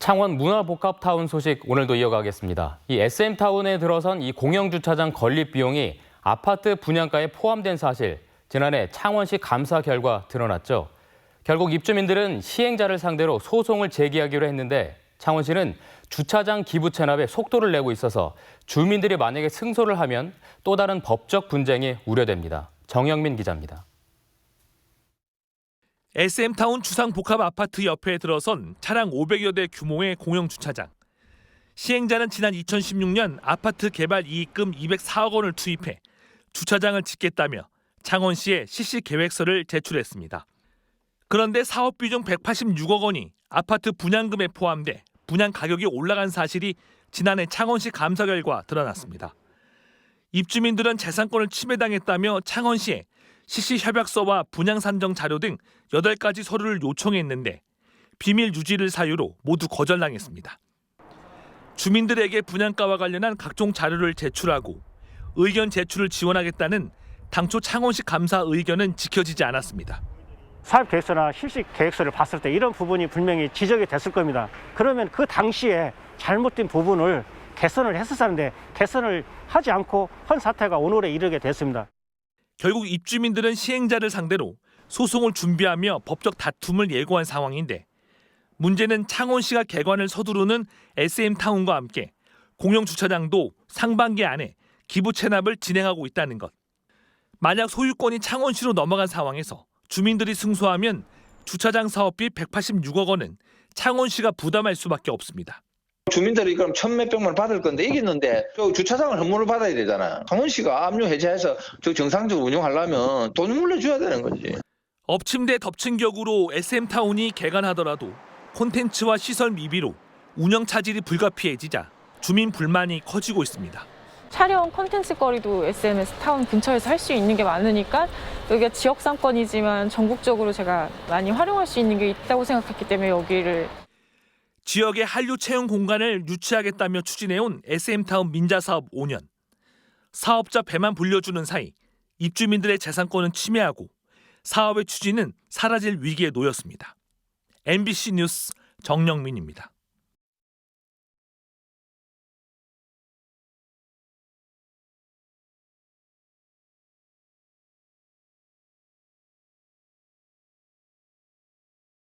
창원 문화복합타운 소식 오늘도 이어가겠습니다. 이 SM타운에 들어선 이 공영주차장 건립 비용이 아파트 분양가에 포함된 사실, 지난해 창원시 감사 결과 드러났죠. 결국 입주민들은 시행자를 상대로 소송을 제기하기로 했는데 창원시는 주차장 기부 체납에 속도를 내고 있어서 주민들이 만약에 승소를 하면 또 다른 법적 분쟁이 우려됩니다. 정영민 기자입니다. SM타운 주상복합 아파트 옆에 들어선 차량 500여 대 규모의 공영주차장. 시행자는 지난 2016년 아파트 개발 이익금 204억 원을 투입해 주차장을 짓겠다며 창원시에 실시계획서를 제출했습니다. 그런데 사업비 중 186억 원이 아파트 분양금에 포함돼 분양 가격이 올라간 사실이 지난해 창원시 감사 결과 드러났습니다. 입주민들은 재산권을 침해당했다며 창원시에 실시협약서와 분양산정 자료 등 8가지 서류를 요청했는데 비밀 유지를 사유로 모두 거절당했습니다. 주민들에게 분양가와 관련한 각종 자료를 제출하고 의견 제출을 지원하겠다는 당초 창원시 감사 의견은 지켜지지 않았습니다. 사업계획서나 실시계획서를 봤을 때 이런 부분이 분명히 지적이 됐을 겁니다. 그러면 그 당시에 잘못된 부분을 개선을 했었는데 개선을 하지 않고 헌사태가 오늘에 이르게 됐습니다. 결국 입주민들은 시행자를 상대로 소송을 준비하며 법적 다툼을 예고한 상황인데 문제는 창원시가 개관을 서두르는 SM타운과 함께 공영주차장도 상반기 안에 기부 체납을 진행하고 있다는 것. 만약 소유권이 창원시로 넘어간 상황에서 주민들이 승소하면 주차장 사업비 186억 원은 창원시가 부담할 수밖에 없습니다. 주민들이 그럼 천몇백만 원 받을 건데 이겼는데 저 주차장을 헌물을 받아야 되잖아. 창원시가 압류 해제해서 저 정상적으로 운영하려면 돈을 물려줘야 되는 거지. 엎친 데 덮친 격으로 SM타운이 개관하더라도 콘텐츠와 시설 미비로 운영 차질이 불가피해지자 주민 불만이 커지고 있습니다. 촬영 콘텐츠 거리도 SM타운 근처에서 할 수 있는 게 많으니까 여기가 지역 상권이지만 전국적으로 제가 많이 활용할 수 있는 게 있다고 생각했기 때문에 여기를 지역의 한류 체험 공간을 유치하겠다며 추진해온 SM타운 민자 사업 5년. 사업자 배만 불려주는 사이 입주민들의 재산권은 침해하고 사업의 추진은 사라질 위기에 놓였습니다. MBC 뉴스 정영민입니다.